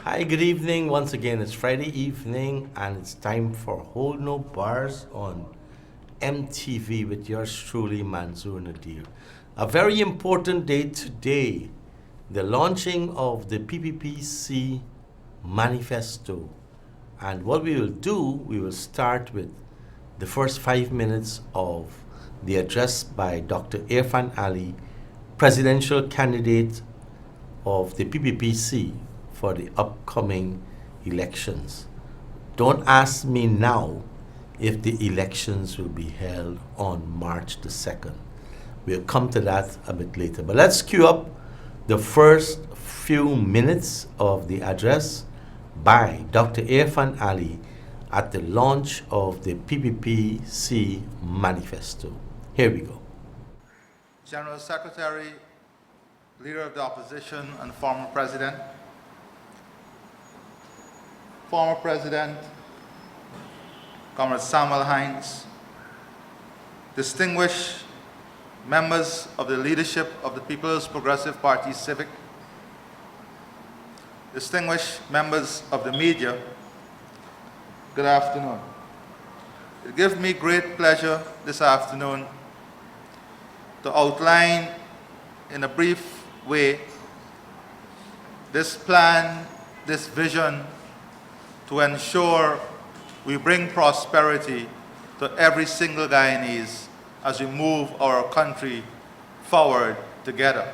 Hi, good evening. Once again, it's Friday evening and it's time for Hold No Bars on MTV with yours truly, Manzoor Nadir. A very important day today, the launching of the PPPC manifesto. And what we will do, we will start with the first 5 minutes of the address by Dr. Irfan Ali, presidential candidate of the PPPC for the upcoming elections. Don't ask me now if the elections will be held on March the 2nd. We'll come to that a bit later. But let's cue up the first few minutes of the address by Dr. Irfan Ali at the launch of the PPPC manifesto. Here we go. General Secretary, Leader of the Opposition and former President Comrade Samuel Hines, distinguished members of the leadership of the People's Progressive Party Civic, distinguished members of the media, good afternoon. It gives me great pleasure this afternoon to outline in a brief way this plan, this vision to ensure we bring prosperity to every single Guyanese as we move our country forward together.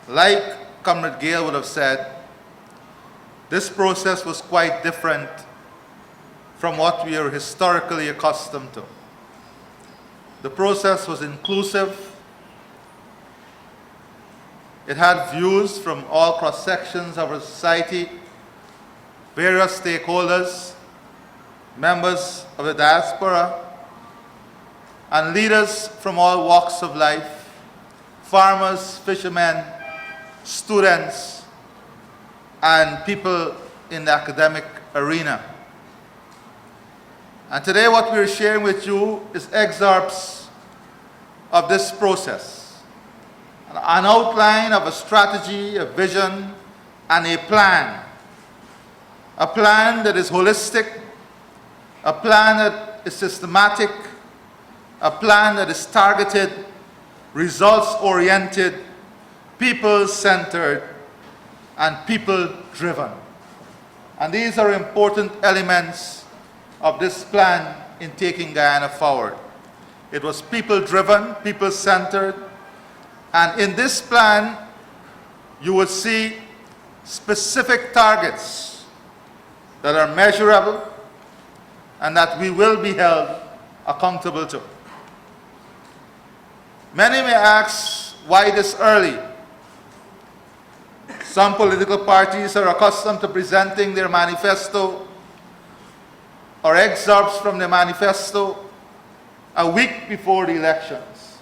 Like Comrade Gale would have said, this process was quite different from what we are historically accustomed to. The process was inclusive. It had views from all cross-sections of our society, various stakeholders, members of the diaspora, and leaders from all walks of life, farmers, fishermen, students, and people in the academic arena. And today what we're sharing with you is excerpts of this process, an outline of a strategy, a vision, and a plan. A plan that is holistic, a plan that is systematic, a plan that is targeted, results-oriented, people-centered, and people-driven. And these are important elements of this plan in taking Guyana forward. It was people-driven, people-centered, and in this plan, you will see specific targets that are measurable and that we will be held accountable to. Many may ask, why this early? Some political parties are accustomed to presenting their manifesto or excerpts from the manifesto a week before the elections.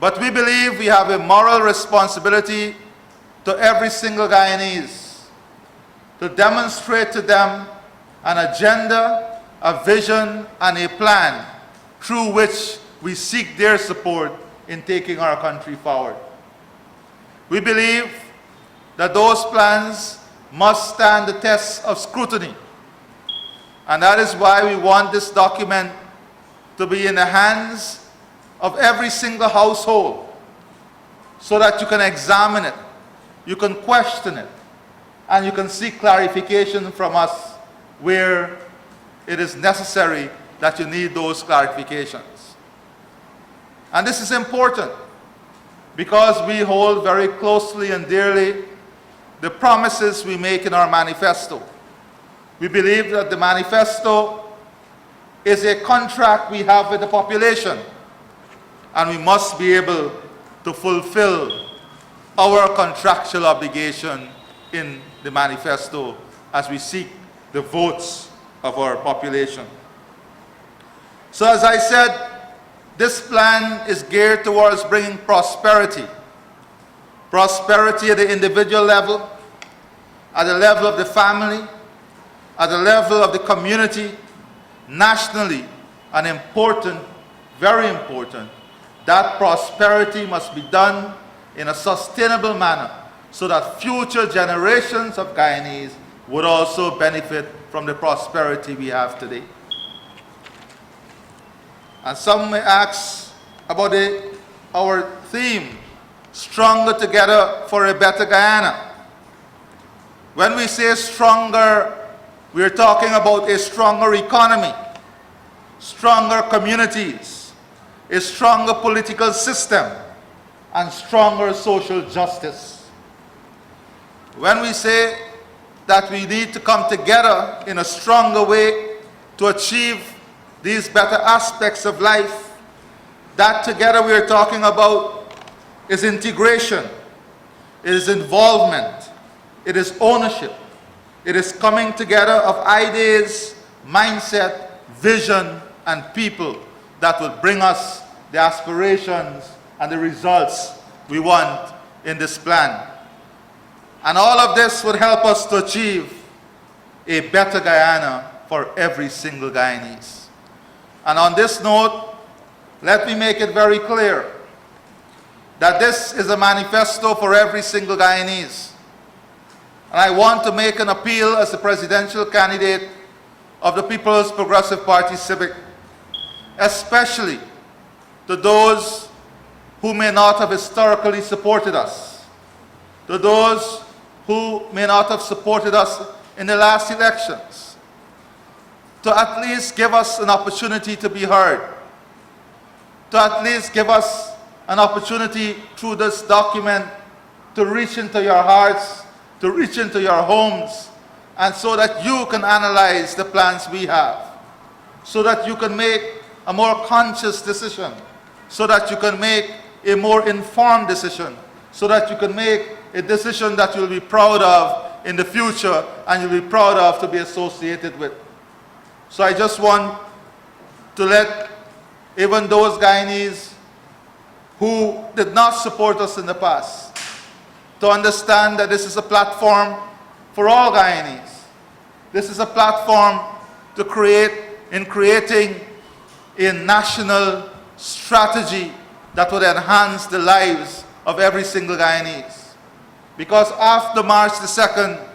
But we believe we have a moral responsibility to every single Guyanese to demonstrate to them an agenda, a vision, and a plan through which we seek their support in taking our country forward. We believe that those plans must stand the test of scrutiny. And that is why we want this document to be in the hands of every single household so that you can examine it, you can question it, and you can seek clarification from us where it is necessary that you need those clarifications. And this is important because we hold very closely and dearly the promises we make in our manifesto. We believe that the manifesto is a contract we have with the population, and we must be able to fulfill our contractual obligation in the manifesto as we seek the votes of our population. So as I said, this plan is geared towards bringing prosperity. Prosperity at the individual level, at the level of the family, at the level of the community, nationally, and important, very important, that prosperity must be done in a sustainable manner so that future generations of Guyanese would also benefit from the prosperity we have today. And some may ask about our theme, Stronger Together for a Better Guyana. When we say stronger, we're talking about a stronger economy, stronger communities, a stronger political system, and stronger social justice. When we say that we need to come together in a stronger way to achieve these better aspects of life, that together we are talking about is integration, it is involvement, it is ownership, it is coming together of ideas, mindset, vision, and people that will bring us the aspirations and the results we want in this plan. And all of this would help us to achieve a better Guyana for every single Guyanese. And on this note, let me make it very clear that this is a manifesto for every single Guyanese. And I want to make an appeal as the presidential candidate of the People's Progressive Party Civic, especially to those who may not have historically supported us, to those who may not have supported us in the last elections, to at least give us an opportunity to be heard, to at least give us an opportunity through this document to reach into your hearts, to reach into your homes, and so that you can analyze the plans we have, so that you can make a more conscious decision, so that you can make a more informed decision, so that you can make a decision that you'll be proud of in the future and you'll be proud of to be associated with. So I just want to let even those Guyanese who did not support us in the past to understand that this is a platform for all Guyanese. This is a platform to creating a national strategy that would enhance the lives of every single Guyanese. Because after March the 2nd,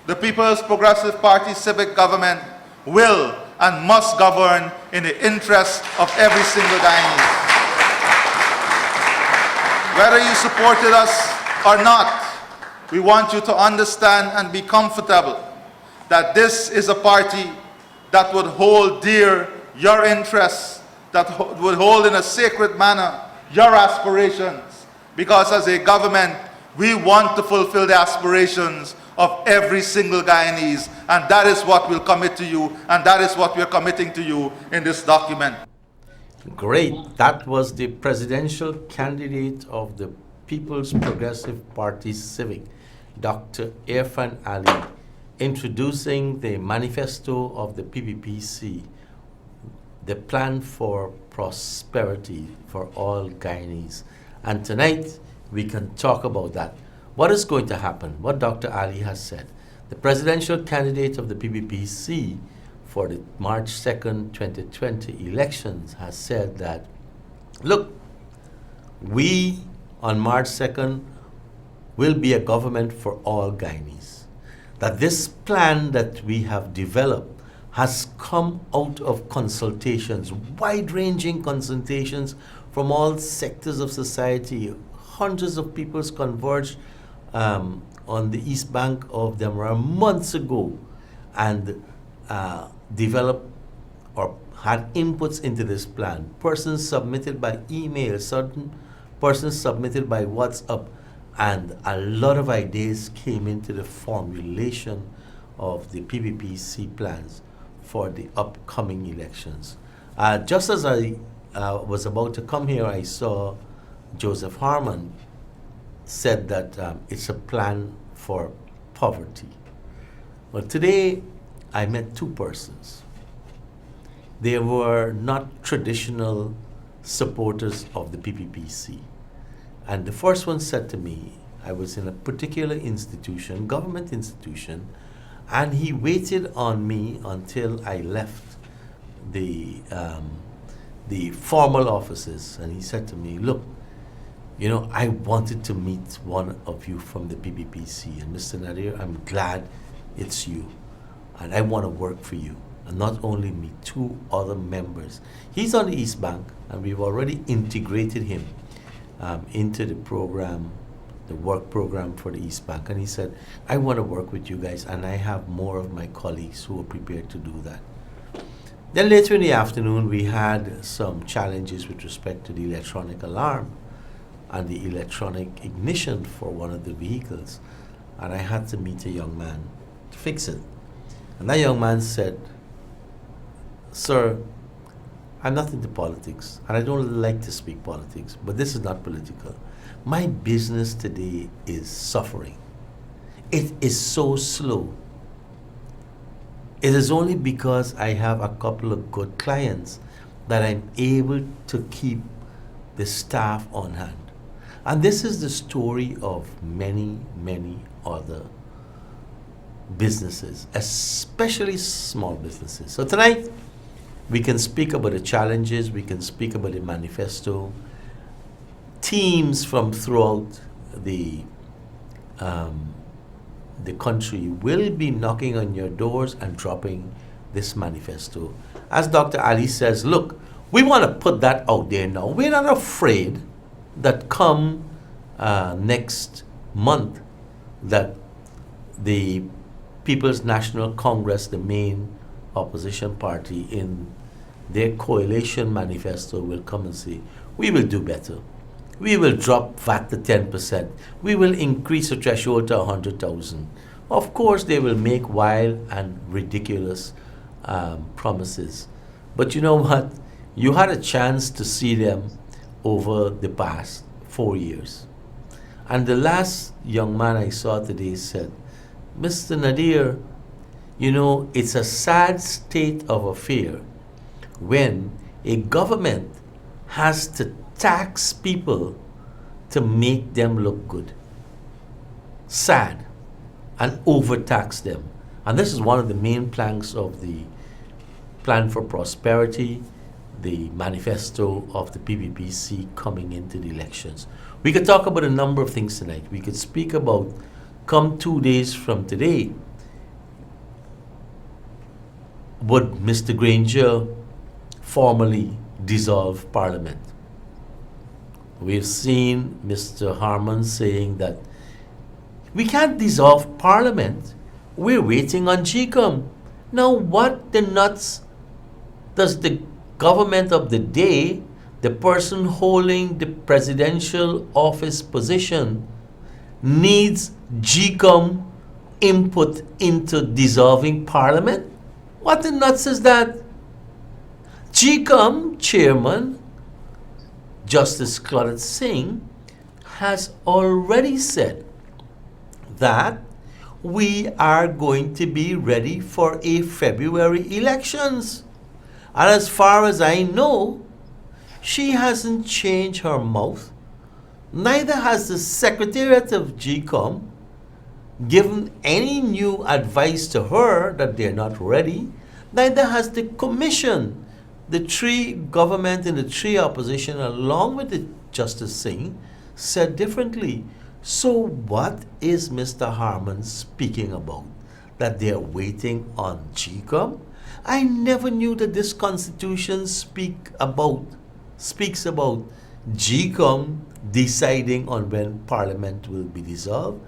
the People's Progressive Party civic government will and must govern in the interest of every single Guyanese. Whether you supported us or not, we want you to understand and be comfortable that this is a party that would hold dear your interests, that would hold in a sacred manner your aspirations. Because as a government, we want to fulfill the aspirations of every single Guyanese, and that is what we'll commit to you, and that is what we're committing to you in this document. Great. That was the presidential candidate of the People's Progressive Party Civic, Dr. Irfan Ali, introducing the manifesto of the PPPC, the plan for prosperity for all Guyanese. And tonight, we can talk about that. What is going to happen? What Dr. Ali has said. The presidential candidate of the PPPC for the March 2nd, 2020 elections has said that, look, we on March 2nd will be a government for all Guyanese. That this plan that we have developed has come out of consultations, wide-ranging consultations from all sectors of society. Hundreds of people converged on the east bank of the Amara months ago and developed or had inputs into this plan. Persons submitted by email, certain persons submitted by WhatsApp, and a lot of ideas came into the formulation of the PPPC plans for the upcoming elections. Just as I was about to come here, I saw Joseph Harman said that it's a plan for poverty. Well, today I met two persons. They were not traditional supporters of the PPPC. And the first one said to me, I was in a particular institution, government institution, and he waited on me until I left the formal offices. And he said to me, look, I wanted to meet one of you from the PBPC. And Mr. Nadir, I'm glad it's you. And I want to work for you. And not only me, two other members. He's on the East Bank, and we've already integrated him into the program, the work program for the East Bank. And he said, I want to work with you guys, and I have more of my colleagues who are prepared to do that. Then later in the afternoon, we had some challenges with respect to the electronic alarm and the electronic ignition for one of the vehicles. And I had to meet a young man to fix it. And that young man said, Sir, I'm not into politics, and I don't like to speak politics, but this is not political. My business today is suffering. It is so slow. It is only because I have a couple of good clients that I'm able to keep the staff on hand. And this is the story of many, many other businesses, especially small businesses. So tonight, we can speak about the challenges, we can speak about the manifesto. Teams from throughout the country will be knocking on your doors and dropping this manifesto. As Dr. Ali says, look, we want to put that out there now. We're not afraid that come next month that the People's National Congress, the main opposition party, in their coalition manifesto will come and say, we will do better. We will drop VAT to 10%. We will increase the threshold to 100,000. Of course, they will make wild and ridiculous promises. But you know what? You had a chance to see them over the past 4 years. And the last young man I saw today said, Mr. Nadir, it's a sad state of affair when a government has to tax people to make them look good. Sad. And overtax them. And this is one of the main planks of the Plan for Prosperity, the manifesto of the PBPC coming into the elections. We could talk about a number of things tonight. We could speak about, come 2 days from today, would Mr. Granger formally dissolve Parliament? We've seen Mr. Harman saying that we can't dissolve Parliament. We're waiting on GCOM. Now, what the nuts does the government of the day, the person holding the presidential office position, needs GCOM input into dissolving Parliament? What the nuts is that? GCOM chairman, Justice Claudette Singh, has already said that we are going to be ready for a February elections. And as far as I know, she hasn't changed her mouth. Neither has the Secretariat of GCOM given any new advice to her that they're not ready. Neither has the Commission. The three government and the three opposition, along with the Justice Singh, said differently. So what is Mr. Harman speaking about? That they're waiting on GCOM? I never knew that this constitution speaks about GCOM deciding on when Parliament will be dissolved.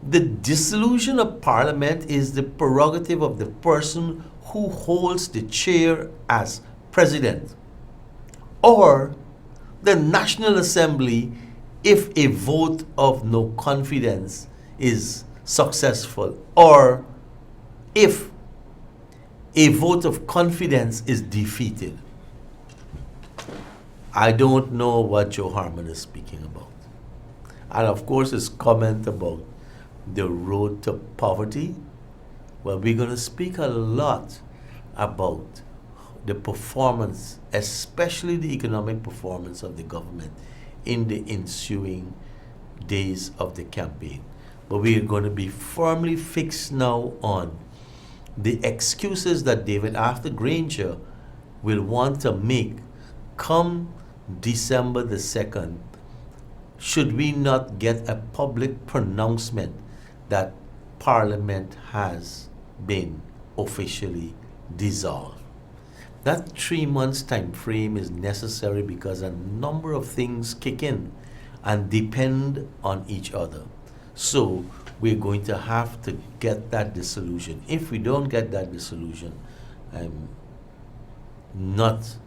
The dissolution of Parliament is the prerogative of the person who holds the chair as president, or the National Assembly if a vote of no confidence is successful, or if a vote of confidence is defeated. I don't know what Joe Harman is speaking about. And of course, his comment about the road to poverty. Well, we're going to speak a lot about the performance, especially the economic performance of the government in the ensuing days of the campaign. But we are going to be firmly fixed now on the excuses that David Arthur Granger will want to make come December the 2nd, should we not get a public pronouncement that Parliament has been officially dissolved? That 3 months time frame is necessary because a number of things kick in and depend on each other. So we're going to have to get that dissolution. If we don't get that dissolution, I'm not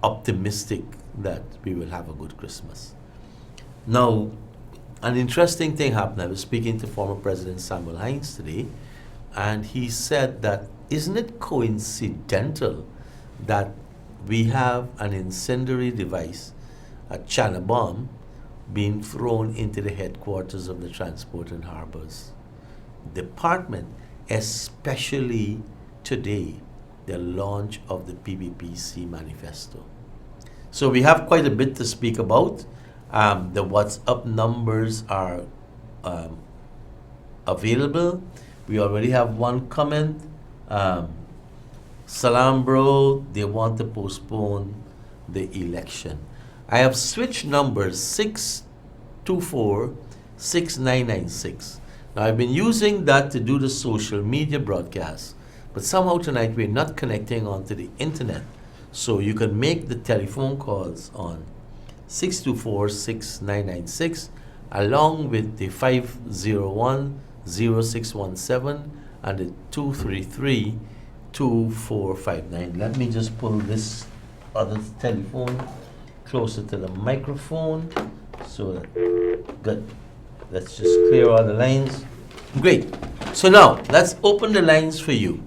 optimistic that we will have a good Christmas. Now, an interesting thing happened. I was speaking to former President Samuel Hines today, and he said that, isn't it coincidental that we have an incendiary device, a China bomb, being thrown into the headquarters of the Transport and Harbors Department, especially today, the launch of the PBPC manifesto. So we have quite a bit to speak about. The WhatsApp numbers are available. We already have one comment. Salam bro, they want to postpone the election. I have switched numbers 624-6996. Now I've been using that to do the social media broadcast, but somehow tonight we're not connecting onto the internet. So you can make the telephone calls on 624-6996 along with the 501-0617 and the 233-2459. Let me just pull this other telephone closer to the microphone so that, good. Let's just clear all the lines. Great. So now let's open the lines for you.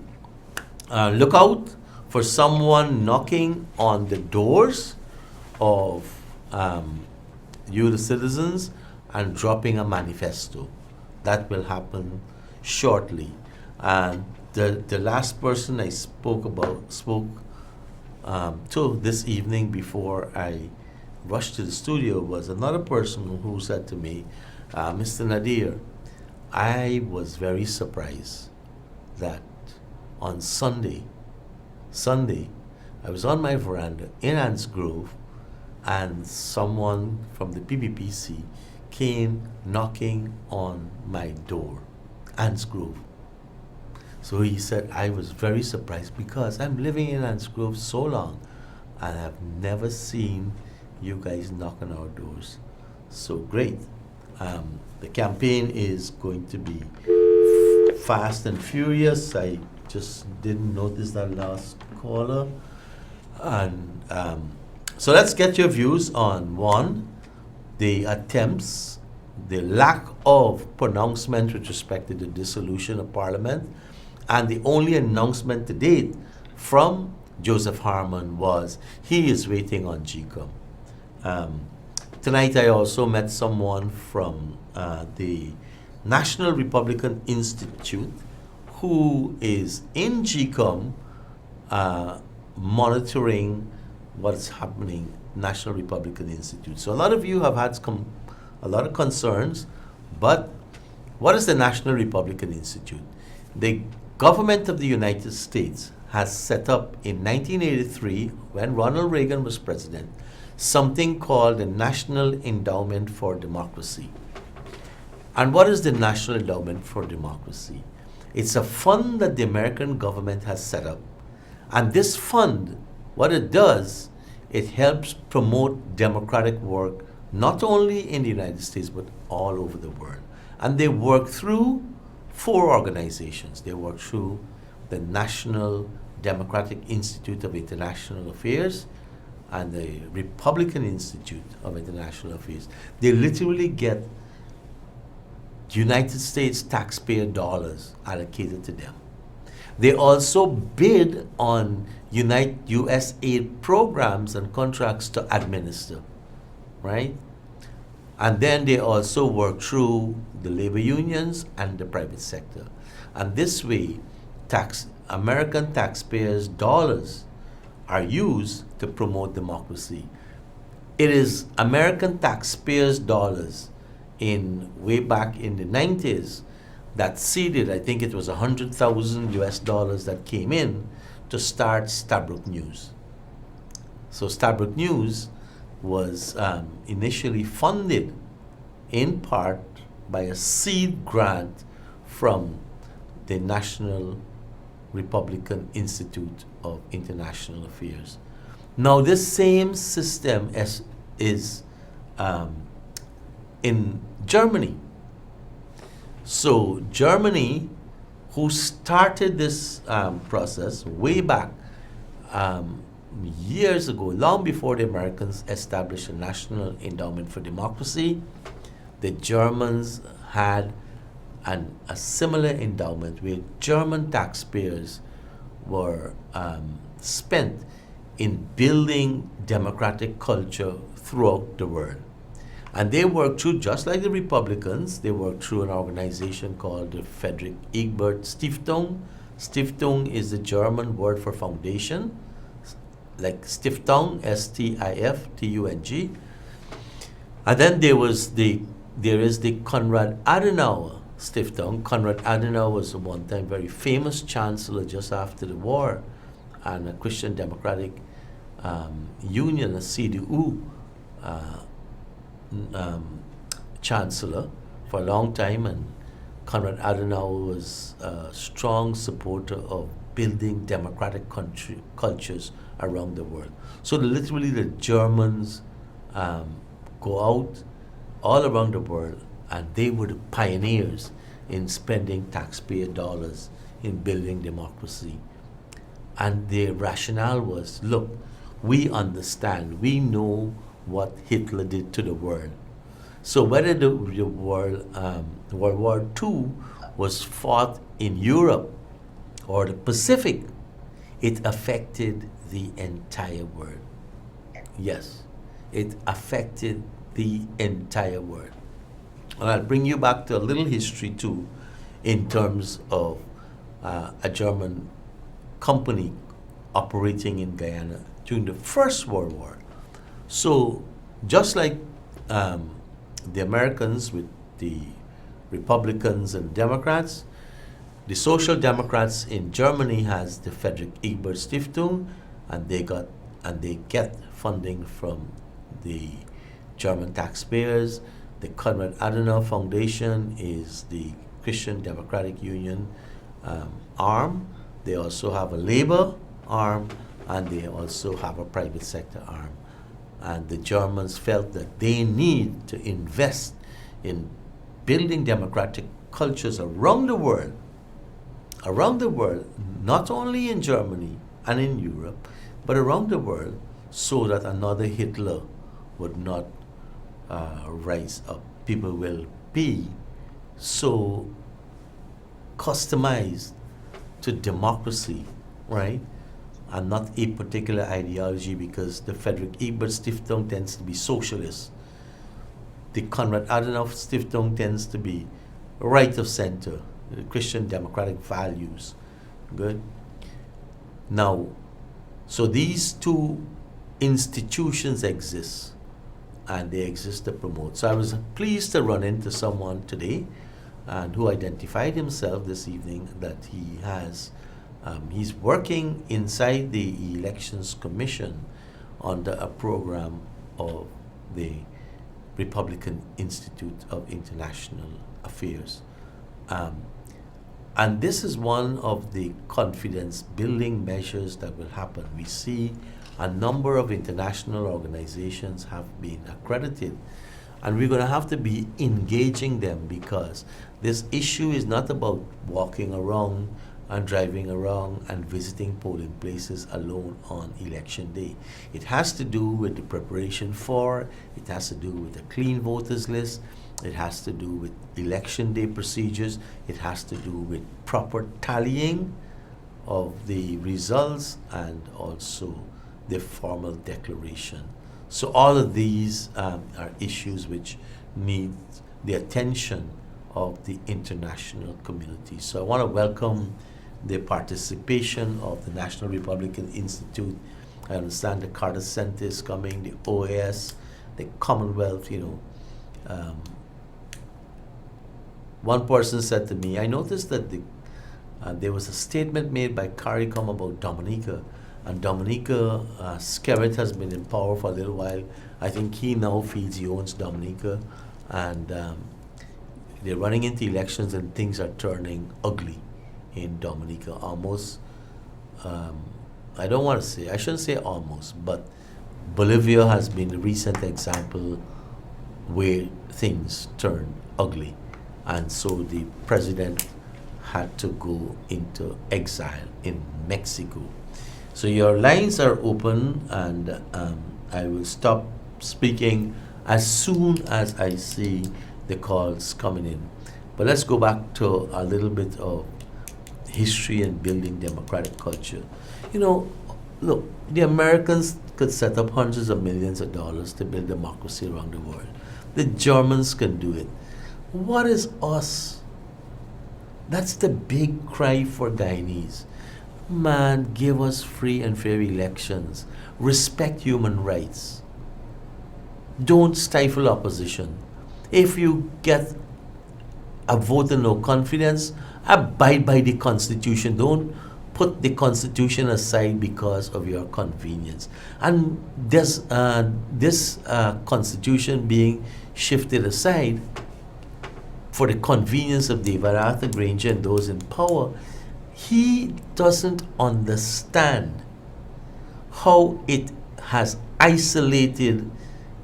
Look out for someone knocking on the doors of you, the citizens, and dropping a manifesto. That will happen shortly. And the last person I spoke to this evening before I rushed to the studio was another person who said to me, Mr. Nadir, I was very surprised that on Sunday, I was on my veranda in Ants Grove, and someone from the PBPC came knocking on my door, Ants Grove. So he said, I was very surprised because I'm living in Ants Grove so long and I've never seen you guys knock on our doors. So great. The campaign is going to be fast and furious. I just didn't notice that last caller. And so let's get your views on one, the attempts, the lack of pronouncement with respect to the dissolution of Parliament, and the only announcement to date from Joseph Harman was he is waiting on GCOM. Tonight I also met someone from the National Republican Institute who is in GCOM monitoring what's happening, National Republican Institute. So a lot of you have had a lot of concerns, but what is the National Republican Institute? The government of the United States has set up in 1983, when Ronald Reagan was president, something called the National Endowment for Democracy. And what is the National Endowment for Democracy? It's a fund that the American government has set up. And this fund, what it does, it helps promote democratic work, not only in the United States, but all over the world. And they work through 4 organizations. They work through the National Democratic Institute of International Affairs and the Republican Institute of International Affairs. They literally get United States taxpayer dollars allocated to them. They also bid on US aid programs and contracts to administer, right? And then they also work through the labor unions and the private sector. And this way, American taxpayers' dollars are used to promote democracy. It is American taxpayers' dollars way back in the 90s that seeded, I think it was $100,000 US that came in to start Stabroek News. So Stabroek News was initially funded in part by a seed grant from the National Republican Institute of International Affairs. Now, this same system is in Germany. So, Germany, who started this process way back years ago, long before the Americans established a National Endowment for Democracy, the Germans had a similar endowment where German taxpayers were spent in building democratic culture throughout the world. And they worked through, just like the Republicans, they worked through an organization called the Friedrich Ebert Stiftung. Stiftung is the German word for foundation, like Stiftung, S-T-I-F-T-U-N-G. And then there is the Konrad Adenauer Stiftung. Konrad Adenauer was a one-time very famous chancellor just after the war, and a Christian Democratic Union, a CDU chancellor for a long time. And Konrad Adenauer was a strong supporter of building democratic cultures around the world. So literally the Germans go out all around the world, and they were the pioneers in spending taxpayer dollars in building democracy. And their rationale was, look, we understand, we know what Hitler did to the world. So whether the World War II was fought in Europe or the Pacific, it affected the entire world. Yes, it affected the entire world. And I'll bring you back to a little history too, in terms of a German company operating in Guyana during the First World War. So just like the Americans with the Republicans and Democrats, the Social Democrats in Germany has the Friedrich Ebert Stiftung, and they get funding from the German taxpayers. The Konrad Adenauer Foundation is the Christian Democratic Union arm. They also have a labor arm, and they also have a private sector arm. And the Germans felt that they need to invest in building democratic cultures around the world, not only in Germany and in Europe, but around the world, so that another Hitler would not rise up. People will be so customized to democracy, right? And not a particular ideology, because the Friedrich Ebert Stiftung tends to be socialist. The Konrad Adenauer Stiftung tends to be right of center, Christian democratic values. Good. Now, so these two institutions exist, and they exist to promote. So I was pleased to run into someone today, and who identified himself this evening that he has. He's working inside the Elections Commission under a program of the Republican Institute of International Affairs. And this is one of the confidence building measures that will happen. We see a number of international organizations have been accredited, and we're going to have to be engaging them, because this issue is not about walking around and driving around and visiting polling places alone on election day. It has to do with the preparation for, it has to do with a clean voters list, it has to do with election day procedures, it has to do with proper tallying of the results, and also the formal declaration. So all of these are issues which need the attention of the international community. So I want to welcome the participation of the National Republican Institute. I understand the Carter Center is coming, the OAS, the Commonwealth, one person said to me, I noticed that there was a statement made by CARICOM about Dominica, And Dominica, Skerritt has been in power for a little while. I think he now feels he owns Dominica. And they're running into elections and things are turning ugly in Dominica. Almost, I don't want to say, I shouldn't say almost, but Bolivia has been a recent example where things turn ugly. And so the president had to go into exile in Mexico. So your lines are open, and I will stop speaking as soon as I see the calls coming in. But let's go back to a little bit of history and building democratic culture. You know, look, the Americans could set up hundreds of millions of dollars to build democracy around the world. The Germans can do it. What is us? That's the big cry for Guyanese. Man, give us free and fair elections. Respect human rights. Don't stifle opposition. If you get a vote of no confidence, abide by the Constitution. Don't put the Constitution aside because of your convenience. And this Constitution being shifted aside for the convenience of David Arthur Granger and those in power, he doesn't understand how it has isolated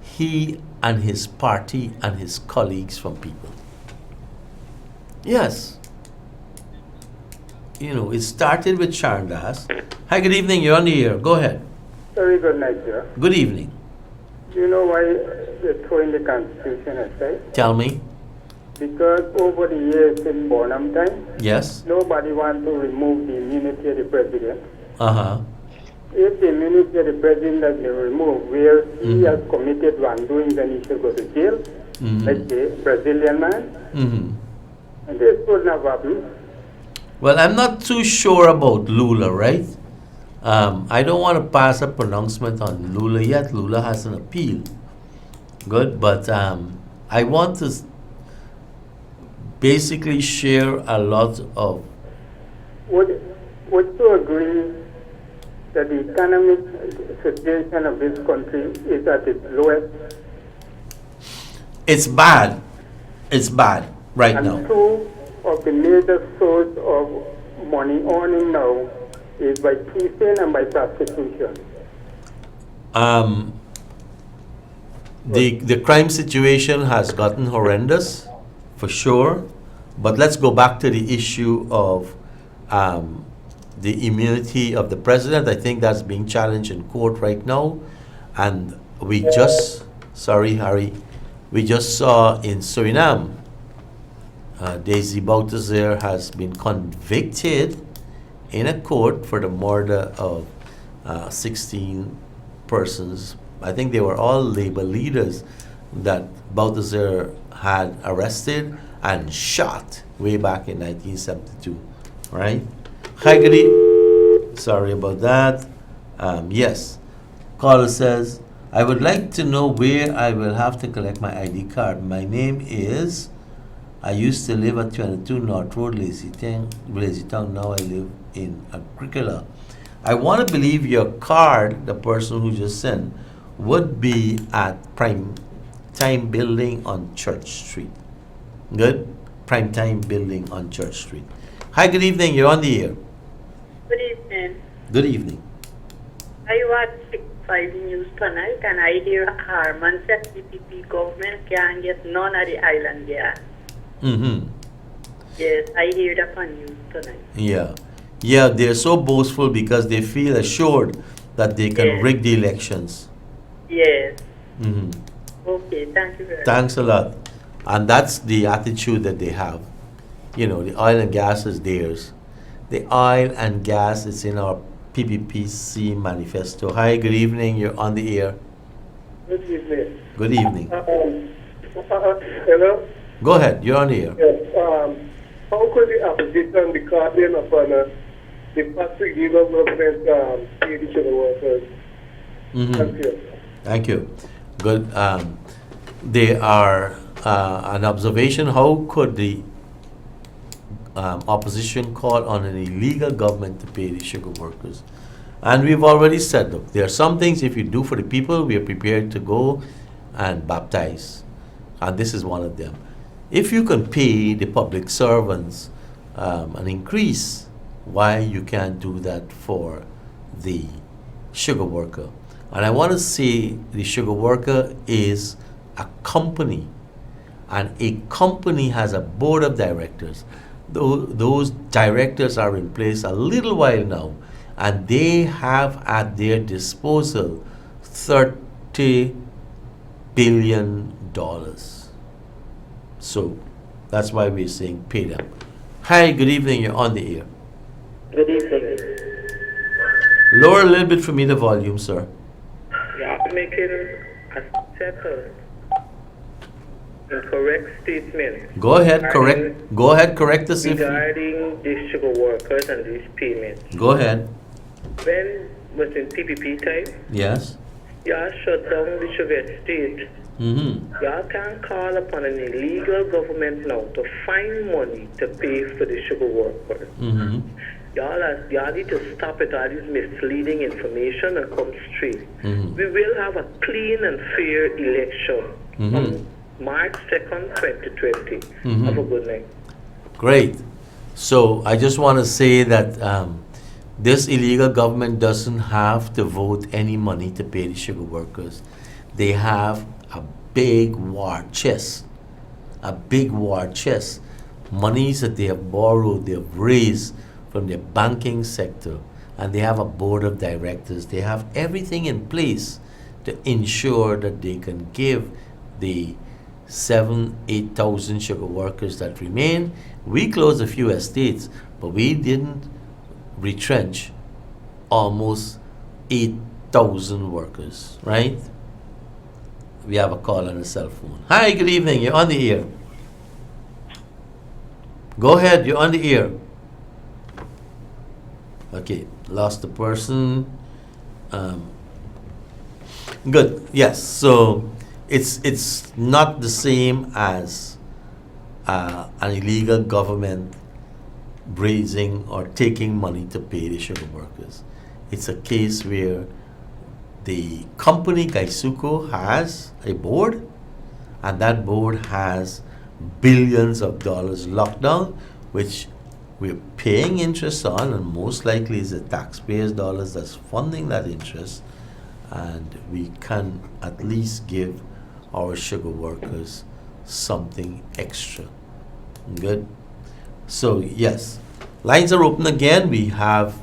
he and his party and his colleagues from people. Yes. You know, it started with Sharon Das. Hi, good evening, you're on the air. Go ahead. Very good night, sir. Good evening. Do you know why they're throwing the Constitution aside? Tell me. Because over the years in Bonham time, Yes. nobody wants to remove the immunity of the president. Uh-huh. If the immunity of the president has been removed, where he has committed wrongdoing, then he should go to jail, like the Brazilian man. And this would not happen. Well, I'm not too sure about Lula, right? I don't want to pass a pronouncement on Lula yet. Lula has an appeal. Good, but I want to basically share a lot of... Would you agree that the economic situation of this country is at its lowest? It's bad. It's bad right And now. two of the major source of money earning now is by thieving and by prostitution. The crime situation has gotten horrendous, for sure. But let's go back to the issue of the immunity of the president. I think that's being challenged in court right now. And we just, sorry, Harry, we just saw in Suriname, Daisy Baltazar has been convicted in a court for the murder of 16 persons. I think they were all labor leaders that Baltazar had arrested and shot way back in 1972, right? Hi, sorry about that. Yes, caller says, I would like to know where I will have to collect my ID card. My name is, I used to live at 22 North Road, Lazy Town. Now I live in Agricola. I want to believe your card, the person who just sent, would be at Prime Time Building on Church Street. Good? Prime Time Building on Church Street. Hi, good evening. You're on the air. Good evening. Good evening. I watched 5 News tonight and I hear Harman said PPP government can get none of the island gas. Mm-hmm. Yes, I hear that on news tonight. Yeah. Yeah, they're so boastful because they feel assured that they can Yes. rig the elections. Yes. Mm-hmm. Okay, thank you very much. Thanks a lot. And that's the attitude that they have. You know, the oil and gas is theirs. The oil and gas is in our PPPC manifesto. Hi, good evening. You're on the air. Good evening. Good evening. Hello? Go ahead. You're on the air. Yes. How could the opposition be calling upon the Patrick Giver government pay the sugar workers? Mhm. Thank you. Thank you. Good. They are an observation. How could the opposition call on an illegal government to pay the sugar workers? And we've already said, look, there are some things if you do for the people, we are prepared to go and baptize. And this is one of them. If you can pay the public servants an increase, why you can't do that for the sugar worker? And I want to say the sugar worker is a company, and a company has a board of directors. Those directors are in place a little while now, and they have at their disposal $30 billion. So that's why we're saying pay them. Hi, good evening, you're on the air. Good evening. Lower a little bit for me the volume, sir. Yeah, I'm making a settled incorrect statement. Go ahead, correct us if you... Regarding these sugar workers and these payments. Go ahead. When was in PPP time, Yes. y'all shut down the sugar estate. Y'all can't call upon an illegal government now to find money to pay for the sugar workers. Y'all need to stop it, all this misleading information, and come straight. We will have a clean and fair election on March 2nd, 2020. Have a good night. Great. So I just want to say that this illegal government doesn't have to vote any money to pay the sugar workers. They have a big war chest. Monies that they have borrowed, they have raised from the banking sector, and they have a board of directors. They have everything in place to ensure that they can give the 8,000 sugar workers that remain. We closed a few estates, but we didn't retrench almost 8,000 workers, right? We have a call on the cell phone. Hi, good evening, you're on the air. Go ahead, you're on the air. Okay, lost the person. Good. Yes. So it's not the same as an illegal government raising or taking money to pay the sugar workers. It's a case where the company Gaisuco has a board, and that board has billions of dollars locked down, which we're paying interest on, and most likely is the taxpayers' dollars that's funding that interest, and we can at least give our sugar workers something extra. Good? So yes, lines are open again. We have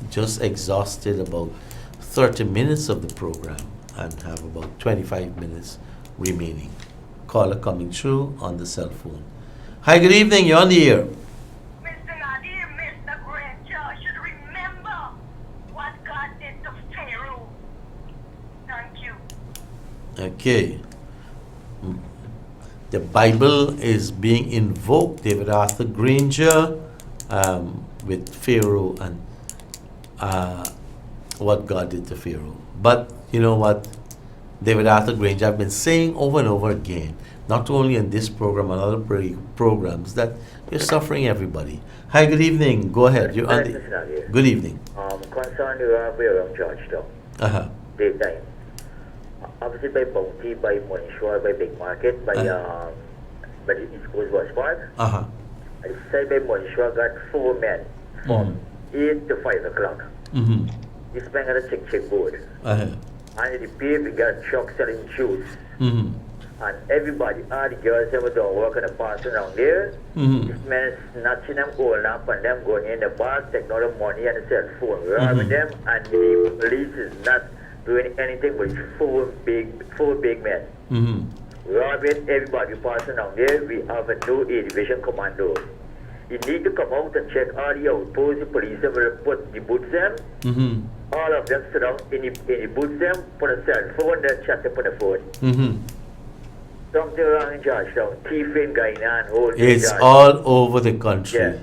just exhausted about 30 minutes of the program and have about 25 minutes remaining. Caller coming through on the cell phone. Hi, good evening, you're on the air. Mr. Nadir, Mr. Granger should remember what God did to Pharaoh. Thank you. Okay. The Bible is being invoked, David Arthur Granger, with Pharaoh and what God did to Pharaoh. But you know what, David Arthur Granger, I've been saying over and over again, not only in this program and other programs, that you're suffering everybody. Hi, good evening. Go ahead. You're on the... Good evening. Concerned you are from Georgetown. Daytime. Obviously by Bounty, by Monshore, by Big Market, by the East Coast Watch Park. I decided by Monshore got 4 men from 8 to 5 o'clock. This man got a chick board. And in the pay, we got truck selling juice. And everybody, all the girls that were doing work in the park around there, this man snatching them, holding up on them, going in the bar, taking all the money and the cell phone, robbing them, and the police is not doing anything but 4 big men. Robbing everybody passing around there. We have a new A Division commando. You need to come out and check all the outposts. The police will put the boots them. All of them sit down in the boots them, put a cell phone, then chat up on the phone. Something wrong in Georgetown. Thieving going on, holding It's all over the country. Yeah.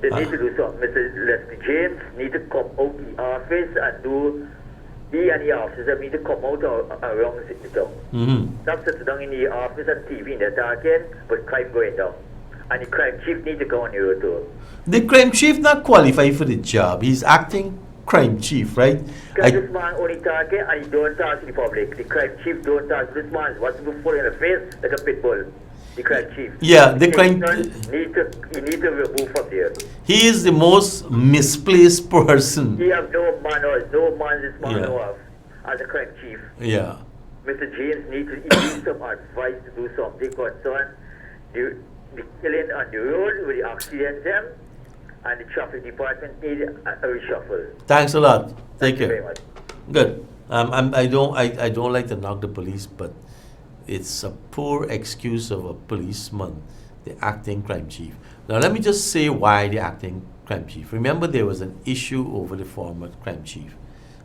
They need to do something. Mr. Leslie James need to come out the office and do. He and the officers need to come out around the town. Stop sitting down in the office and TV in the talking, but crime going down. And the crime chief need to go on the road too. The crime chief not qualified for the job. He's acting crime chief, right? Because this man only talking and he don't talk to the public. The crime chief don't talk. This man wants to go full in the face like a pit bull. The crime chief. Yeah, the crime. You need to remove from there. He is the most misplaced person. He have no manners, no man this man know of as a crime chief. Yeah. Mr. James needs some advice to do something concern the killing on the road with the accidents them, and the traffic department need a reshuffle. Thanks a lot. Take Thank you care. very much. Good. I don't like to knock the police, but it's a poor excuse of a policeman, the acting crime chief. Now let me just say why the acting crime chief. Remember, there was an issue over the former crime chief,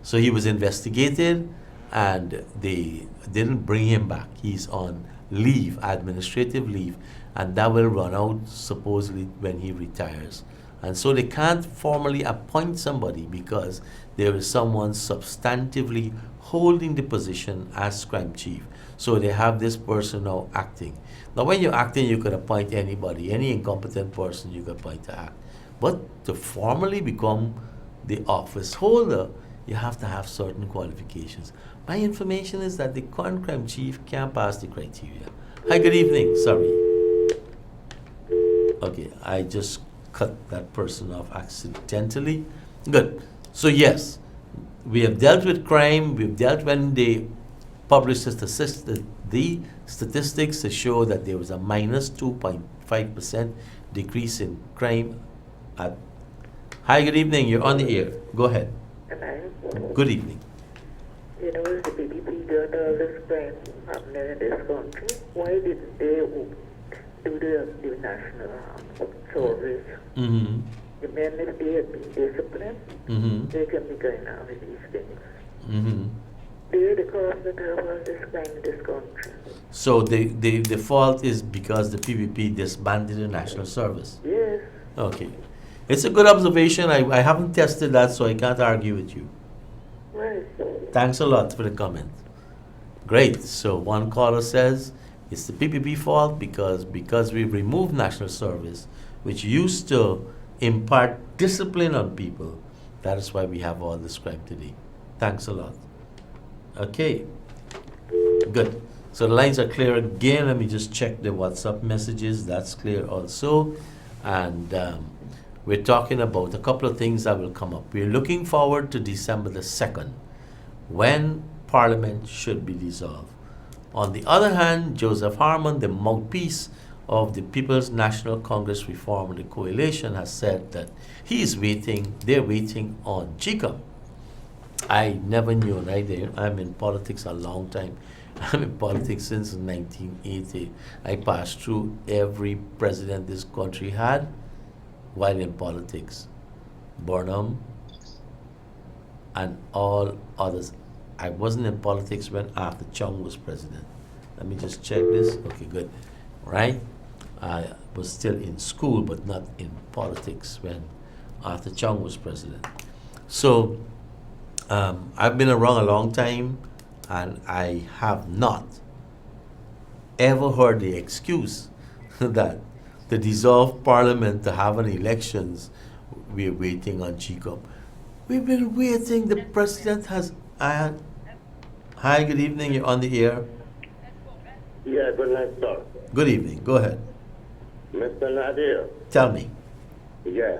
so he was investigated, and they didn't bring him back. He's on leave, administrative leave, and that will run out supposedly when he retires. And so they can't formally appoint somebody because there is someone substantively holding the position as crime chief. So they have this person now acting. Now when you're acting, you could appoint anybody, any incompetent person you could appoint to act. But to formally become the office holder, you have to have certain qualifications. My information is that the current crime chief can't pass the criteria. Hi, good evening. Sorry. Okay, I just cut that person off accidentally. Good. So yes, we have dealt with crime. We've dealt when they published the statistics to show that there was a minus 2.5% decrease in crime. Hi, good evening. You're on the air. Go ahead. Hello. Good evening. You know, the PPP got all this crime happening in this country. Why didn't they do the national service? Mm-hmm. The men, if they had been disciplined, they can be going out with these things. Mm-hmm. They're the cause that have all this crime in this country. So the fault is because the PPP disbanded the national service? Yes. Okay. It's a good observation. I haven't tested that, so I can't argue with you. Right. Thanks a lot for the comment. Great. So one caller says it's the PPP fault because we removed national service, which used to impart discipline on people. That is why we have all this crime today. Thanks a lot. Okay. Good. So the lines are clear again. Let me just check the WhatsApp messages. That's clear also. And we're talking about a couple of things that will come up. We're looking forward to December the 2nd, when Parliament should be dissolved. On the other hand, Joseph Harman, the mouthpiece of the People's National Congress Reform, the coalition, has said that they're waiting on GCOM. I never knew, right there. I'm in politics a long time. I'm in politics since 1980. I passed through every president this country had while in politics. Burnham and all others. I wasn't in politics when Arthur Chung was president. Let me just check this. Okay, good. Right? I was still in school, but not in politics when Arthur Chung was president. So, I've been around a long time, and I have not ever heard the excuse that to dissolve Parliament, to have an elections, we're waiting on GCOM. We've been waiting. The president has. Hi, good evening. You're on the air. Yeah, good night, sir. Good evening. Go ahead. Mr. Nadir. Tell me. Yeah.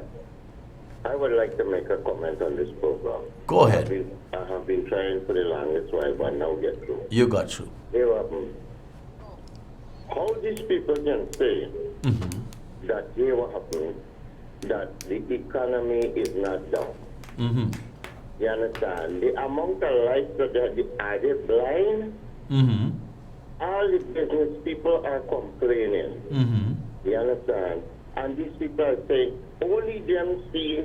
I would like to make a comment on this program. Go ahead. I have been trying for the longest while, but now get through. You got through. How these people can say that they were happening, that the economy is not down. You understand? The amount of lives that are they blind? All the business people are complaining. You understand? And these people are saying only them see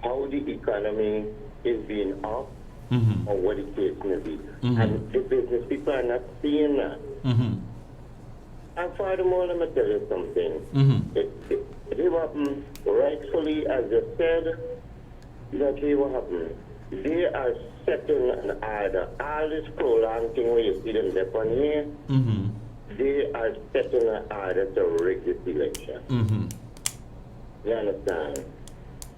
how the economy is being up or what the case may be. And the business people are not seeing that. And furthermore, let me tell you something. They were rightfully, as you said, that they were happening. They are setting an order. All this prolonged thing where you see them there on here, they are setting an order to rig this election. You understand?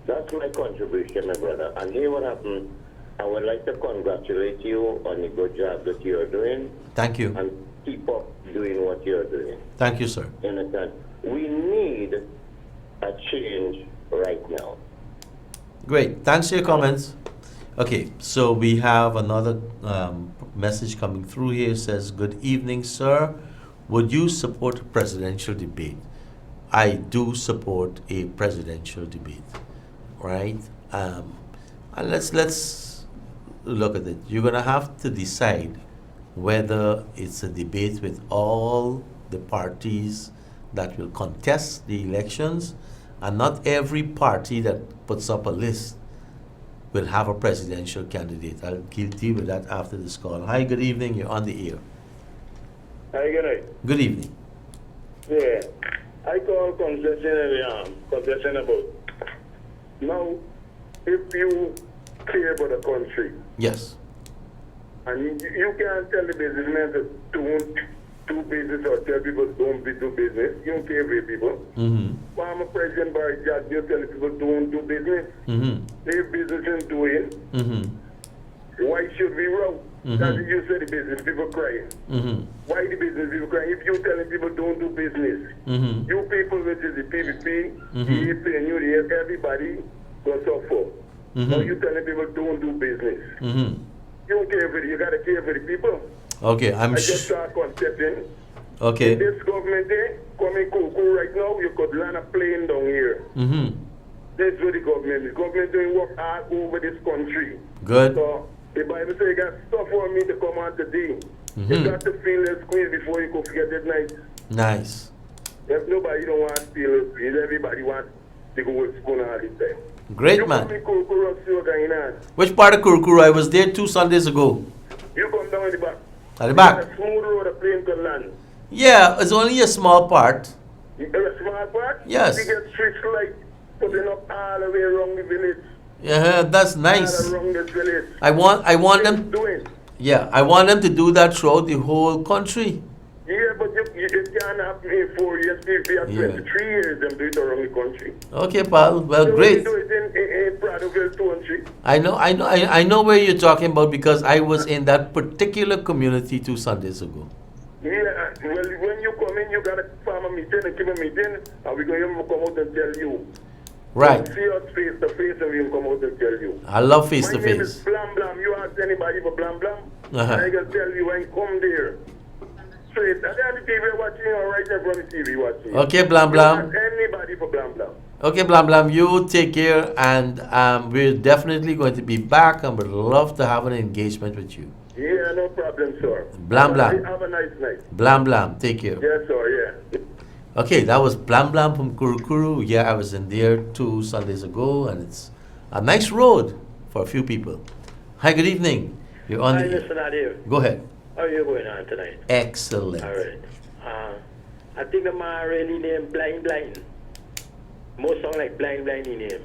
That's my contribution, my brother. And here what happened, I would like to congratulate you on the good job that you're doing. Thank you. And keep up doing what you're doing. Thank you, sir. You understand? We need a change right now. Great. Thanks for your comments. Okay, so we have another message coming through here. It says, good evening, sir. Would you support a presidential debate? I do support a presidential debate, right? And let's look at it. You're gonna have to decide whether it's a debate with all the parties that will contest the elections, and not every party that puts up a list will have a presidential candidate. I'll deal with that after this call. Hi, good evening. You're on the air. Hi, good night. Good evening. Yeah, I call confession about now. If you care about the country, Yes. and you can't tell the businessman to don't do business or tell people don't do business. You don't care with people. Mm-hmm. While I'm a president by judge, you tell people don't do business. Mm-hmm. If business is doing, why should we row? That's what you say the business people crying. Why the business people crying? If you telling people don't do business, you people which is the PVP, the EP and you, everybody will suffer. Now you telling people don't do business. You don't care for it. You gotta care for the people. Okay, I just start concepting. Okay. This government coming cocoa right now, you could land a plane down here. That's what the government is. Government doing work all over this country. Good. So the Bible says you got stuff for me to come out today. You got to feel the squeeze before you go forget that night. Nice. If nobody don't want to feel the squeeze, everybody wants to go with school all the time. Great, you man. Come in Kurukuru, Which part of Kurukuru? I was there 2 Sundays ago. you come down in the back. At the back? A smooth road, a plane can land. Yeah, it's only a small part. A small part? Yes. You get street light putting up all the way around the village. Yeah, that's nice. All around the village. I want them. Doing. Yeah, I want them to do that throughout the whole country. Yeah, but it can't happen in 4 years. If you have 23 years, them do it around the country. Okay, pal. Well, So great. we do it in Pradoville country. I know where you're talking about because I was in that particular community 2 Sundays ago. Yeah, well, when you come in, you got to form a meeting and keep a meeting, and we're going to come out and tell you. Right. See us face to face, and we'll come out and tell you. I love face to My name is face. Blam Blam. You ask anybody for Blam Blam, Uh-huh. and I can tell you when come there. Straight. And then the TV watching, or right there from the TV watching. Okay, Blam Blam. You ask anybody for Blam Blam. Okay, Blam Blam, you take care, and we're definitely going to be back, and would love to have an engagement with you. Yeah, no problem, sir. Blam Blam. Have a nice night. Blam Blam, take care. Yes, sir, yeah. Okay, that was Blam Blam from Kurukuru. Yeah, I was in there 2 Sundays ago, and it's a nice road for a few people. Hi, good evening. You're on Hi, the Mr. Nadir. Go ahead. How are you going on tonight? Excellent. All right. I think the man really named Blind Blind. Most song like Blind Blind he named.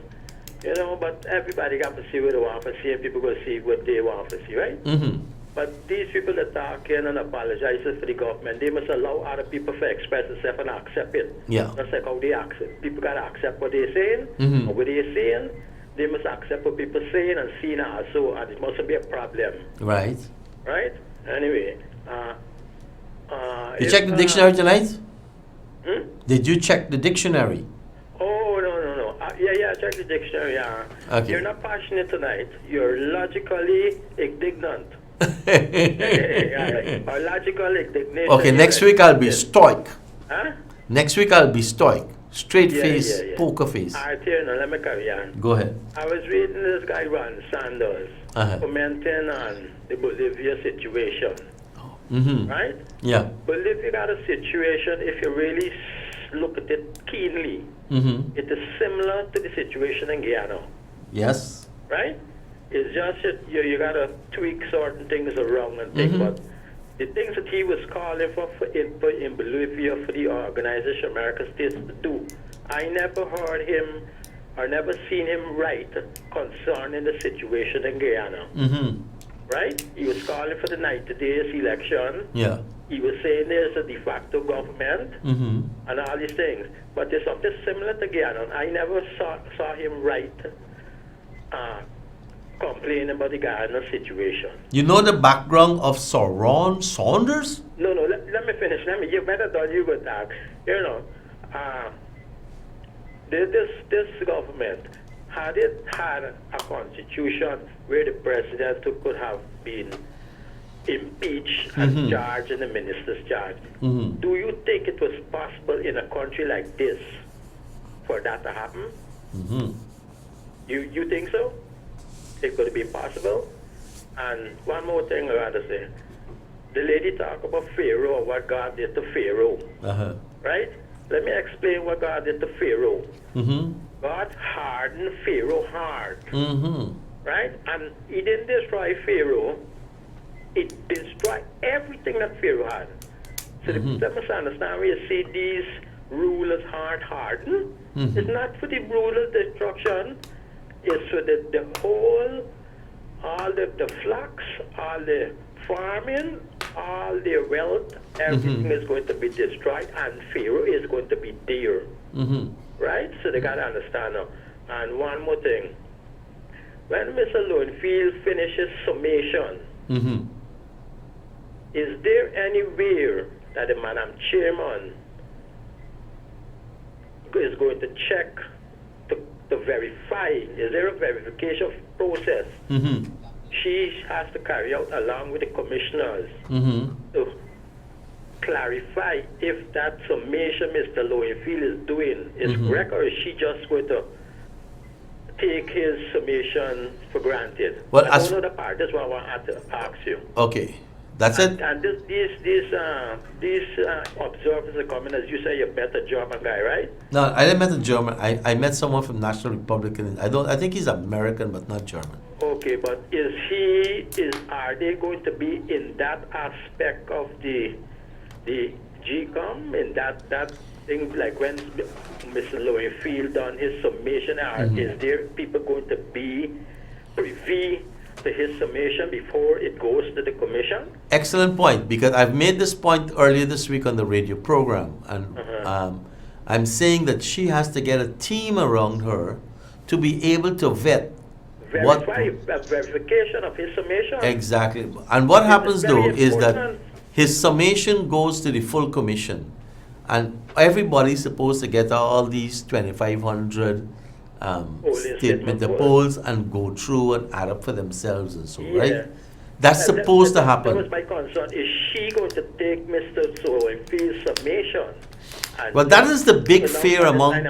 You know, but everybody got to see what they want to see, and people go see what they want to see, right? But these people that talking and apologizing for the government, they must allow other people to express themselves and accept it. Yeah. That's like how they accept. People got to accept what they're saying, or what they're saying. They must accept what people saying and seeing it also, and it must be a problem. Right. Right? Anyway, You checked the dictionary tonight? Hmm? Did you check the dictionary? Oh, no. Yeah, check the dictionary, yeah. Okay. You're not passionate tonight. You're logically indignant. Yeah, or logical indignation. Okay, next week I'll be stoic. Huh? Next week I'll be stoic. Straight Yeah, face, yeah. poker face. All right, here, now let me carry on. Go ahead. I was reading this guy, Ron Sanders, commenting on the Bolivia situation. Right? Yeah. Bolivia got a situation, if you really look at it keenly, it is similar to the situation in Guyana. Yes. Right? It's just you got to tweak certain things around and things, but the things that he was calling for input in Bolivia for the organization American States to do, I never heard him or never seen him write concerning the situation in Guyana. right? He was calling for the 90 days election. Yeah. He was saying there's a de facto government and all these things. But there's something similar to Guyana. I never saw him write complain about the Guyana situation. You know the background of Sir Ron Saunders? No, let me finish. You better than you go talk. You know, this government, had it had a constitution where the president could have been impeached and charged and the ministers charged, do you think it was possible in a country like this for that to happen? You think so? It could be possible? And one more thing I got to say. The lady talked about Pharaoh, what God did to Pharaoh. Right? Let me explain what God did to Pharaoh. God hardened Pharaoh hard. Right? And he didn't destroy Pharaoh. It destroyed everything that Pharaoh had. So let us understand when you see these rulers hardened, it's not for the ruler's destruction, it's for the whole, all the flocks, all the farming, all their wealth, everything is going to be destroyed, and Pharaoh is going to be there. Right? So they got to understand now. And one more thing. When Mr. Lowenfield finishes summation, is there anywhere that the Madam Chairman is going to check to verify? Is there a verification process she has to carry out along with the commissioners to clarify if that summation Mr. Lowenfield is doing is correct, or is she just going to take his summation for granted? Well, I don't know the part. That's what I want to ask you. Okay, that's it. And these observers are coming, as you say, you met a German guy, right? No, I didn't met a German. I met someone from National Republican. I think he's American, but not German. Okay, but are they going to be in that aspect of the GCOM, in that thing, like when Mr. Lowenfield done his summation, is there people going to be privy to his summation before it goes to the commission? Excellent point, because I've made this point earlier this week on the radio program, and I'm saying that she has to get a team around her to be able to vet verification of his summation. Exactly. And what happens though is that his summation goes to the full commission, and everybody's supposed to get all these 2,500 statement the polls and go through and add up for themselves and so, right? That's supposed to happen. That was my concern. Is she going to take Mr. Lowenfield's summation? Well, that is the big fear among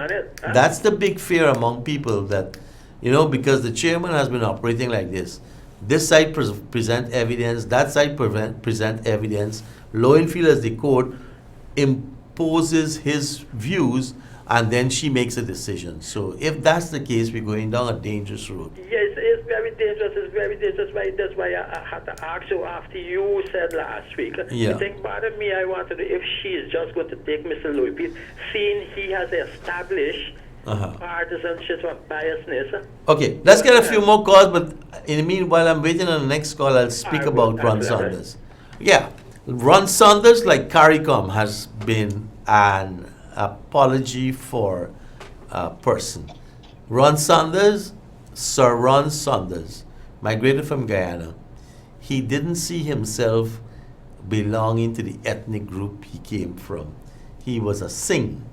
that's the big fear among people, that because the chairman has been operating like this. This side present evidence, that side present evidence. Lowenfield, as the court, imposes his views, and then she makes a decision. So if that's the case, we're going down a dangerous road. Yes, it's very dangerous. It's very dangerous. That's why I had to ask you after you said last week. Yeah. I think part of me, I wanted to, if she is just going to take Mr. Lowenfield, seeing he has established partisanship and biasness. Okay, let's get a few more calls, but in the meanwhile, I'm waiting on the next call. I'll speak about Ron Saunders. Yeah, Ron Saunders, like CARICOM, has been an apology for a person. Ron Saunders, Sir Ron Saunders, migrated from Guyana. He didn't see himself belonging to the ethnic group he came from. He was a Singh.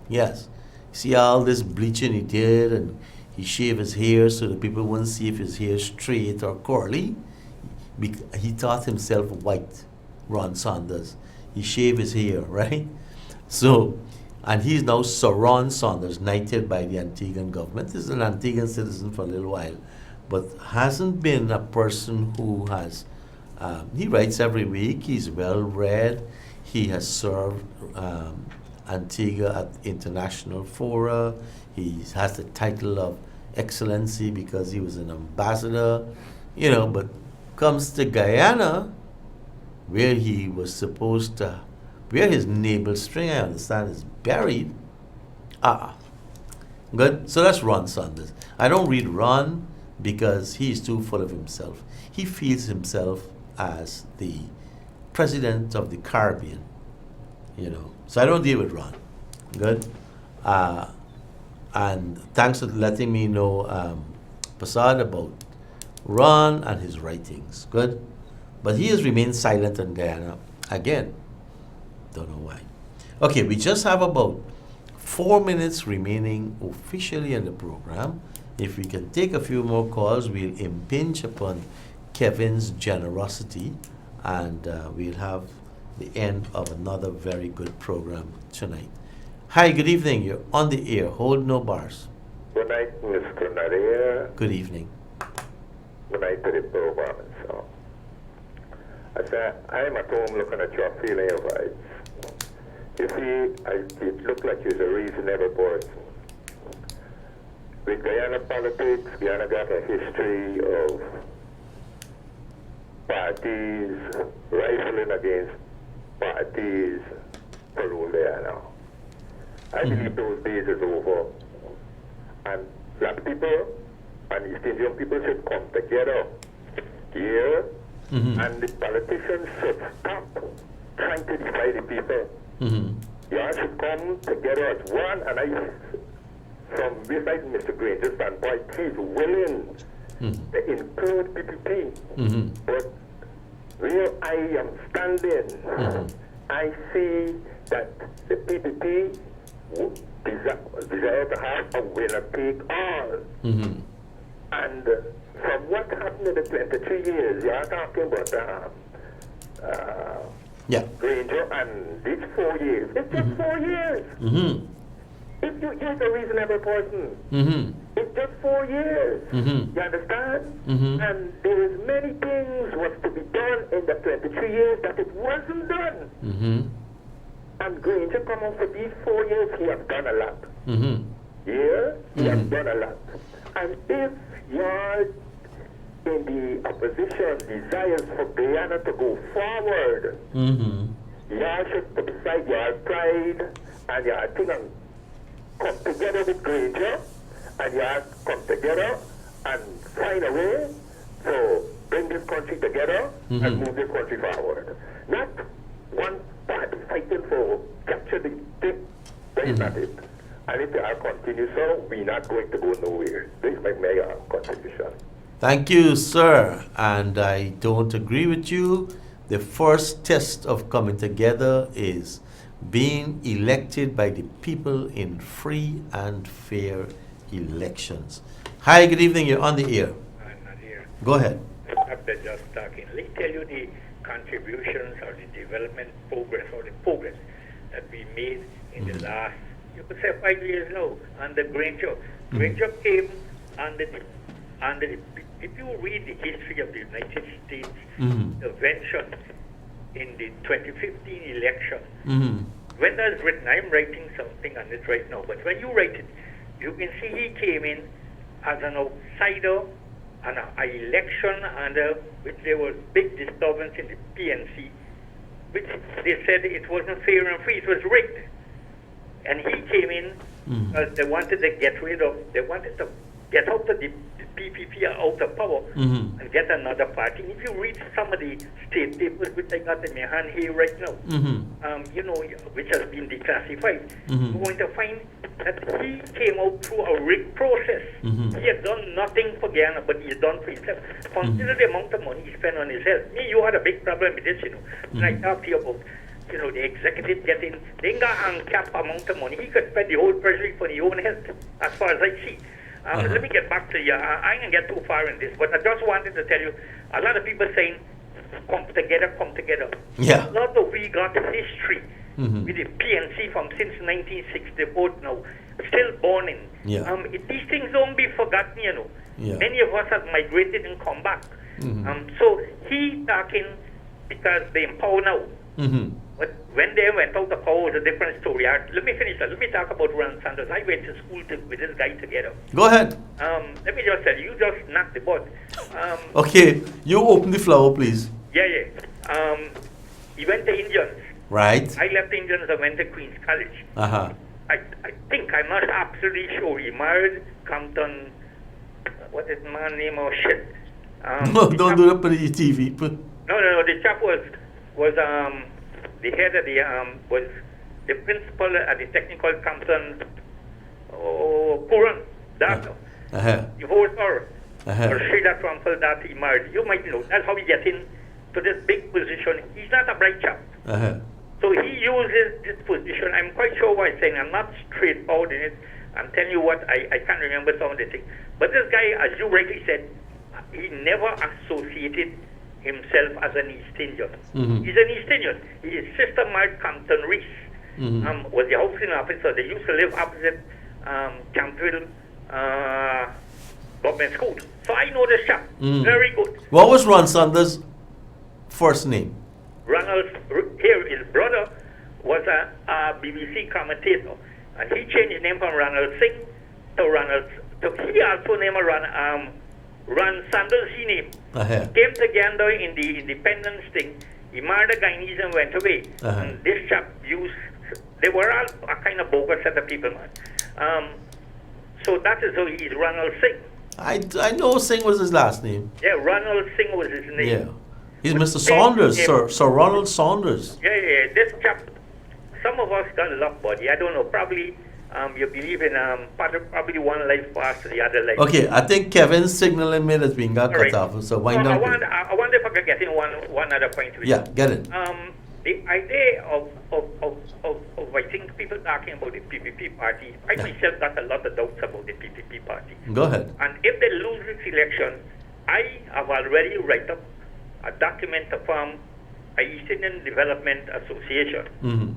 Yes. See all this bleaching he did, and he shaved his hair so that people wouldn't see if his hair is straight or curly. He thought himself white, Ron Saunders. He shaved his hair, right? So, and he's now Sir Ron Saunders, knighted by the Antiguan government. He's an Antiguan citizen for a little while, but hasn't been a person who has, he writes every week, he's well read, he has served Antigua at international fora, he has the title of Excellency because he was an ambassador, but comes to Guyana, where he was supposed to, where his navel string, I understand, is buried. Good. So that's Ron Saunders. I don't read Ron because he is too full of himself. He feels himself as the president of the Caribbean, So I don't deal with Ron. Good. And thanks for letting me know, Passad, about Ron and his writings. Good. But he has remained silent in Guyana. Again, don't know why. Okay, we just have about 4 minutes remaining officially in the program. If we can take a few more calls, we'll impinge upon Kevin's generosity, and we'll have the end of another very good program tonight. Hi, good evening. You're on the air. Hold no bars. Good night, Mr. Nadir. Good evening. Good night to the program. So, I said, I'm at home looking at your feeling of rights. You see, it looked like you're a reasonable person. With Guyana politics, Guyana got a history of parties rifling against parties for rule there now. I believe those days is over. And black people and East Indian people should come together here, and the politicians should stop trying to divide the people. You all should come together as one, and from beside Mr. Granger's standpoint, he's willing to include PPP. But where I am standing, I see that the PPP desire to have a winner take all. And from what happened in the 23 years, you are talking about Granger and these 4 years. It's just 4 years. If you're a reasonable person, it's just 4 years. You understand? And there is many things was to be done in the 23 years that it wasn't done. And Granger come on for these 4 years, he has done a lot. He has done a lot. And if you're in the opposition desires for Guyana to go forward, y'all should put aside your pride and your thing and come together with Granger, and y'all come together and find a way to bring this country together and move this country forward. Not one party fighting for capture the thing. That is not it. And if they continue so, we're not going to go nowhere. This is my major contribution. Thank you, sir. And I don't agree with you. The first test of coming together is being elected by the people in free and fair elections. Hi, good evening. You're on the air. Nadir. Go ahead. After just talking, let me tell you the contributions or the development progress or the progress that we made in the last, you could say 5 years now, under Granger. Granger came under the, if you read the history of the United States intervention in the 2015 election, when that's written, I'm writing something on it right now, but when you write it, you can see he came in as an outsider and an election under which there was big disturbance in the PNC, which they said it wasn't fair and free, it was rigged. And he came in because they wanted to get out of the PPP out of power and get another party. And if you read some of the state papers, which I got in my hand here right now, which has been declassified, you're going to find that he came out through a rigged process. He had done nothing for Guyana, but he had done for himself. Consider the amount of money he spent on his health. Me, you had a big problem with this, when I talked to you about the executive getting, they got uncapped amount of money. He could spend the whole treasury for his own health, as far as I see. Let me get back to you. I ain't gonna get too far in this, but I just wanted to tell you, a lot of people saying, come together, come together. Yeah. A lot of we got history with the PNC from since 1964 now, still burning. Yeah. These things don't be forgotten, Yeah. Many of us have migrated and come back. So he talking because they empower now. But when they went out of power, it was a different story. Let me finish that. Let me talk about Ron Sanders. I went to school with this guy together. Go ahead. Let me just tell you, you just knocked the bud. Okay, you open the flower, please. Yeah. He went to Indians. Right. I left Indians and went to Queen's College. I think, I'm not absolutely sure, he married Compton what is man name or shit? No, don't do that for the TV. No. The chap was the head of the was the principal at the technical Compton. Puran. That. You vote for. Rashida Trumfel that he married. You might know. That's how he gets in to this big position. He's not a bright chap. So he uses this position. I'm quite sure what I'm saying. I'm not straightforward in it. I'm telling you what, I can't remember some of the things. But this guy, as you rightly said, he never associated himself as an East Indian. He's an East Indian. His sister married Compton Reese, was the housing officer. They used to live opposite Campville Government School. So I know this chap very good. What was Ron Sanders' first name? Ronald, here, his brother was a BBC commentator, and he changed his name from Ronald Singh to Ronald. He also named Ron Sanders. He named. Came together in the independence thing. He married a Guyanese and went away. And this chap used. They were all a kind of bogus set of people, man. So that is how he's Ronald Singh. I know Singh was his last name. Yeah, Ronald Singh was his name. Yeah. He's Mr. Saunders, Sir Ronald Saunders. Yeah. This chap, some of us got luck, buddy. I don't know. Probably you believe in probably one life past the other life. Okay, I think Kevin's signaling me that's being got cut off. So wind up. I wonder if I can get in one other point. Yeah, get it. The idea of I think people talking about the PPP party. I myself got a lot of doubts about the PPP party. Go ahead. And if they lose this election, I have already written up a document to form a East Indian Development Association,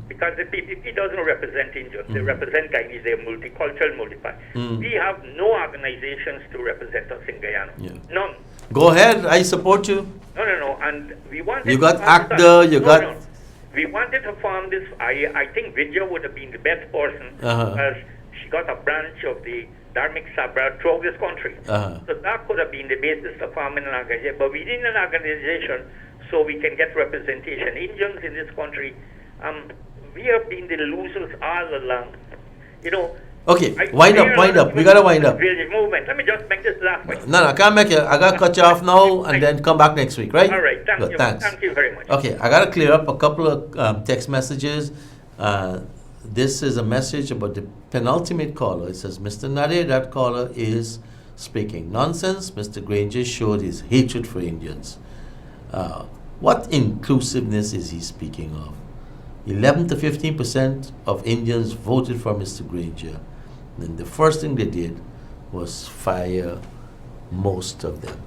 because the PPP doesn't represent Indians, they represent Guyanese, they're multicultural, We have no organizations to represent us in Guyana. None. Go ahead, I support you. No, and we wanted you got ACTA, you got... No. We wanted to form this, I think Vidya would have been the best person, because she got a branch of the Dharmic Sabra throughout this country. So that could have been the basis of forming an organization. But we need an organization so we can get representation. Indians in this country, we have been the losers all along. You know. Okay, wind up. We gotta wind up. Movement. Let me just make this last point. No, I can't make it. I gotta cut you off now and then come back next week, right? All right, thank you. Thanks. Thank you very much. Okay, I gotta clear up a couple of text messages. This is a message about the penultimate caller. It says, Mr. Nadir, that caller is speaking nonsense. Mr. Granger showed his hatred for Indians. What inclusiveness is he speaking of? 11 to 15% of Indians voted for Mr. Granger. Then the first thing they did was fire most of them.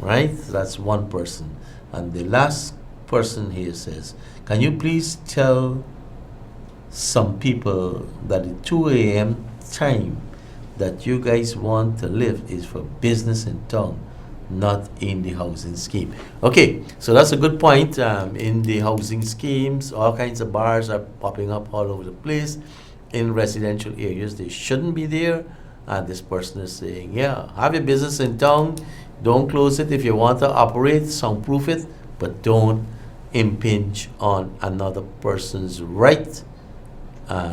Right? That's one person. And the last person here says, can you please tell some people that the 2 a.m. time that you guys want to live is for business in town, not in the housing scheme. Okay, so that's a good point. In the housing schemes, all kinds of bars are popping up all over the place in residential areas. They shouldn't be there. And this person is saying, yeah, have your business in town. Don't close it. If you want to operate, soundproof it, but don't impinge on another person's right.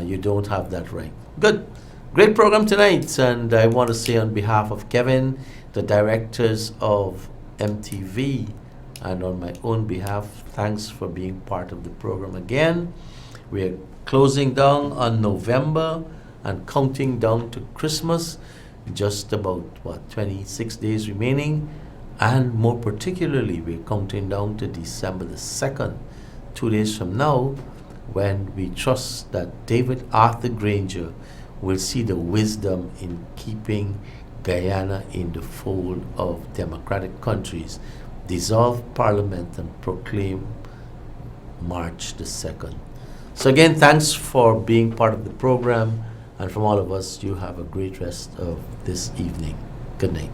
You don't have that right. Good. Great program tonight. And I want to say on behalf of Kevin, the directors of MTV, and on my own behalf, thanks for being part of the program again. We're closing down on November and counting down to Christmas. Just about, 26 days remaining. And more particularly, we're counting down to December the 2nd, 2 days from now, when we trust that David Arthur Granger will see the wisdom in keeping Guyana in the fold of democratic countries, dissolve Parliament and proclaim March the 2nd. So again, thanks for being part of the program, and from all of us, you have a great rest of this evening. Good night.